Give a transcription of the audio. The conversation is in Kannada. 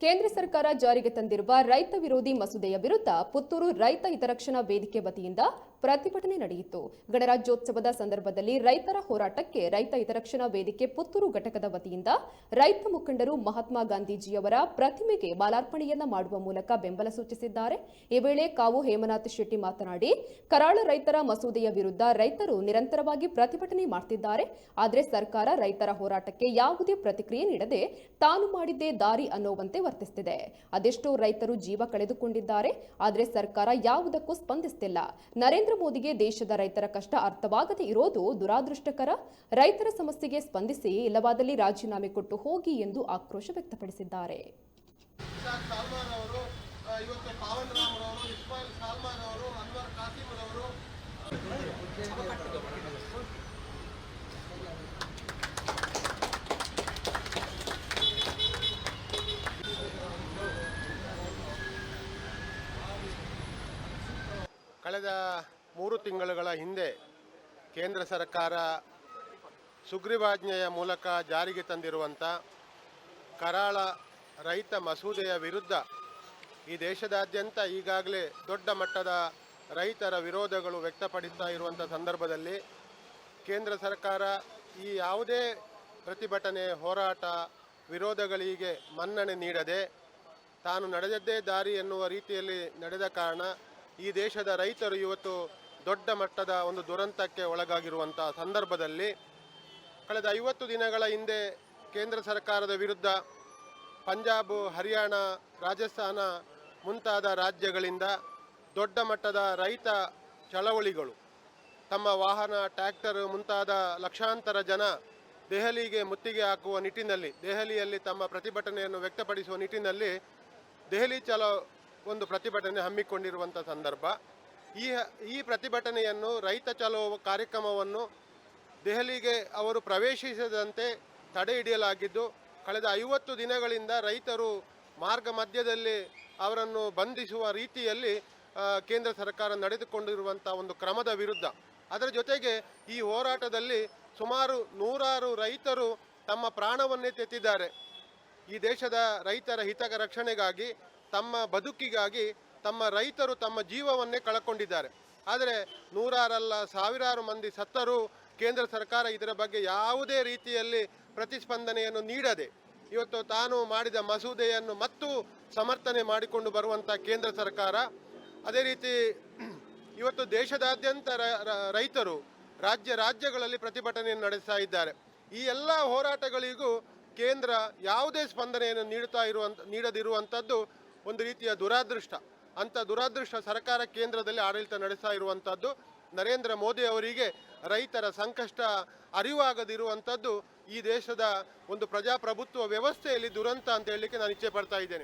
ಕೇಂದ್ರ ಸರ್ಕಾರ ಜಾರಿಗೆ ತಂದಿರುವ ರೈತ ವಿರೋಧಿ ಮಸೂದೆಯ ವಿರುದ್ಧ ಪುತ್ತೂರು ರೈತ ಹಿತರಕ್ಷಣಾ ವೇದಿಕೆ ವತಿಯಿಂದ ಪ್ರತಿಭಟನೆ ನಡೆಯಿತು. ಗಣರಾಜ್ಯೋತ್ಸವದ ಸಂದರ್ಭದಲ್ಲಿ ರೈತರ ಹೋರಾಟಕ್ಕೆ ರೈತ ಹಿತರಕ್ಷಣಾ ವೇದಿಕೆ ಪುತ್ತೂರು ಘಟಕದ ವತಿಯಿಂದ ರೈತ ಮುಖಂಡರು ಮಹಾತ್ಮ ಗಾಂಧೀಜಿಯವರ ಪ್ರತಿಮೆಗೆ ಮಾಲಾರ್ಪಣೆಯನ್ನ ಮಾಡುವ ಮೂಲಕ ಬೆಂಬಲ ಸೂಚಿಸಿದ್ದಾರೆ. ಈ ವೇಳೆ ಕಾವು ಹೇಮನಾಥ್ ಶೆಟ್ಟಿ ಮಾತನಾಡಿ, ಕರಾಳ ರೈತರ ಮಸೂದೆಯ ವಿರುದ್ಧ ರೈತರು ನಿರಂತರವಾಗಿ ಪ್ರತಿಭಟನೆ ಮಾಡುತ್ತಿದ್ದಾರೆ. ಆದರೆ ಸರ್ಕಾರ ರೈತರ ಹೋರಾಟಕ್ಕೆ ಯಾವುದೇ ಪ್ರತಿಕ್ರಿಯೆ ನೀಡದೆ ತಾನು ಮಾಡಿದ್ದೇ ದಾರಿ ಅನ್ನುವಂತೆ ವರ್ತಿಸುತ್ತಿದೆ. ಅದೆಷ್ಟೋ ರೈತರು ಜೀವ ಕಳೆದುಕೊಂಡಿದ್ದಾರೆ. ಆದರೆ ಸರ್ಕಾರ ಯಾವುದಕ್ಕೂ ಸ್ಪಂದಿಸುತ್ತಿಲ್ಲ. ನರೇಂದ್ರ ಮೋದಿಗೆ ದೇಶದ ರೈತರ ಕಷ್ಟ ಅರ್ಥವಾಗದೇ ಇರೋದು ದುರಾದೃಷ್ಟಕರ. ರೈತರ ಸಮಸ್ಯೆಗೆ ಸ್ಪಂದಿಸಿ, ಇಲ್ಲವಾದಲ್ಲಿ ರಾಜೀನಾಮೆ ಕೊಟ್ಟು ಹೋಗಿ ಎಂದು ಆಕ್ರೋಶ ವ್ಯಕ್ತಪಡಿಸಿದ್ದಾರೆ. ಕಳೆದ 3 ತಿಂಗಳುಗಳ ಹಿಂದೆ ಕೇಂದ್ರ ಸರ್ಕಾರ ಸುಗ್ರೀವಾಜ್ಞೆಯ ಮೂಲಕ ಜಾರಿಗೆ ತಂದಿರುವಂಥ ಕರಾಳ ರೈತ ಮಸೂದೆಯ ವಿರುದ್ಧ ಈ ದೇಶದಾದ್ಯಂತ ಈಗಾಗಲೇ ದೊಡ್ಡ ಮಟ್ಟದ ರೈತರ ವಿರೋಧಗಳು ವ್ಯಕ್ತಪಡಿಸ್ತಾ ಇರುವಂಥ ಸಂದರ್ಭದಲ್ಲಿ ಕೇಂದ್ರ ಸರ್ಕಾರ ಈ ಯಾವುದೇ ಪ್ರತಿಭಟನೆ, ಹೋರಾಟ, ವಿರೋಧಗಳಿಗೆ ಮನ್ನಣೆ ನೀಡದೆ ತಾನು ನಡೆದದ್ದೇ ದಾರಿ ಎನ್ನುವ ರೀತಿಯಲ್ಲಿ ನಡೆದ ಕಾರಣ ಈ ದೇಶದ ರೈತರು ಇವತ್ತು ದೊಡ್ಡ ಮಟ್ಟದ ಒಂದು ದುರಂತಕ್ಕೆ ಒಳಗಾಗಿರುವಂಥ ಸಂದರ್ಭದಲ್ಲಿ ಕಳೆದ 50 ದಿನಗಳ ಹಿಂದೆ ಕೇಂದ್ರ ಸರ್ಕಾರದ ವಿರುದ್ಧ ಪಂಜಾಬ್, ಹರಿಯಾಣ, ರಾಜಸ್ಥಾನ ಮುಂತಾದ ರಾಜ್ಯಗಳಿಂದ ದೊಡ್ಡ ಮಟ್ಟದ ರೈತ ಚಳವಳಿಗಳು, ತಮ್ಮ ವಾಹನ, ಟ್ರ್ಯಾಕ್ಟರ್ ಮುಂತಾದ ಲಕ್ಷಾಂತರ ಜನ ದೆಹಲಿಗೆ ಮುತ್ತಿಗೆ ಹಾಕುವ ನಿಟ್ಟಿನಲ್ಲಿ, ದೆಹಲಿಯಲ್ಲಿ ತಮ್ಮ ಪ್ರತಿಭಟನೆಯನ್ನು ವ್ಯಕ್ತಪಡಿಸುವ ನಿಟ್ಟಿನಲ್ಲಿ ದೆಹಲಿ ಚಲೋ ಒಂದು ಪ್ರತಿಭಟನೆ ಹಮ್ಮಿಕೊಂಡಿರುವಂಥ ಸಂದರ್ಭ. ಈ ಪ್ರತಿಭಟನೆಯನ್ನು, ರೈತ ಚಲೋ ಕಾರ್ಯಕ್ರಮವನ್ನು ದೆಹಲಿಗೆ ಅವರು ಪ್ರವೇಶಿಸದಂತೆ ತಡೆ ಹಿಡಿಯಲಾಗಿದ್ದು, ಕಳೆದ 50 ದಿನಗಳಿಂದ ರೈತರು ಮಾರ್ಗ ಮಧ್ಯದಲ್ಲಿ ಅವರನ್ನು ಬಂಧಿಸುವ ರೀತಿಯಲ್ಲಿ ಕೇಂದ್ರ ಸರ್ಕಾರ ನಡೆದುಕೊಂಡಿರುವಂಥ ಒಂದು ಕ್ರಮದ ವಿರುದ್ಧ. ಅದರ ಜೊತೆಗೆ ಈ ಹೋರಾಟದಲ್ಲಿ ಸುಮಾರು 100 ರೈತರು ತಮ್ಮ ಪ್ರಾಣವನ್ನೇ ತೆತ್ತಿದ್ದಾರೆ. ಈ ದೇಶದ ರೈತರ ಹಿತ ರಕ್ಷಣೆಗಾಗಿ, ತಮ್ಮ ಬದುಕಿಗಾಗಿ ತಮ್ಮ ರೈತರು ತಮ್ಮ ಜೀವವನ್ನೇ ಕಳಕೊಂಡಿದ್ದಾರೆ. ಆದರೆ 100 ಸಾವಿರಾರು ಮಂದಿ ಸತ್ತರೂ ಕೇಂದ್ರ ಸರ್ಕಾರ ಇದರ ಬಗ್ಗೆ ಯಾವುದೇ ರೀತಿಯಲ್ಲಿ ಪ್ರತಿಸ್ಪಂದನೆಯನ್ನು ನೀಡದೆ ಇವತ್ತು ತಾನು ಮಾಡಿದ ಮಸೂದೆಯನ್ನು ಮತ್ತು ಸಮರ್ಥನೆ ಮಾಡಿಕೊಂಡು ಬರುವಂಥ ಕೇಂದ್ರ ಸರ್ಕಾರ, ಅದೇ ರೀತಿ ಇವತ್ತು ದೇಶದಾದ್ಯಂತ ರೈತರು ರಾಜ್ಯಗಳಲ್ಲಿ ಪ್ರತಿಭಟನೆಯನ್ನು ನಡೆಸ್ತಾ ಇದ್ದಾರೆ. ಈ ಎಲ್ಲ ಹೋರಾಟಗಳಿಗೂ ಕೇಂದ್ರ ಯಾವುದೇ ಸ್ಪಂದನೆಯನ್ನು ನೀಡದಿರುವಂಥದ್ದು ಒಂದು ರೀತಿಯ ದುರಾದೃಷ್ಟ. ಅಂಥ ದುರಾದೃಷ್ಟ ಸರ್ಕಾರ ಕೇಂದ್ರದಲ್ಲಿ ಆಡಳಿತ ನಡೆಸ್ತಾ ಇರುವಂಥದ್ದು. ನರೇಂದ್ರ ಮೋದಿ ಅವರಿಗೆ ರೈತರ ಸಂಕಷ್ಟ ಅರಿವಾಗದಿರುವಂಥದ್ದು ಈ ದೇಶದ ಒಂದು ಪ್ರಜಾಪ್ರಭುತ್ವ ವ್ಯವಸ್ಥೆಯಲ್ಲಿ ದುರಂತ ಅಂತ ಹೇಳಲಿಕ್ಕೆ ನಾನು ಇಚ್ಛೆ ಪಡ್ತಾ ಇದ್ದೇನೆ.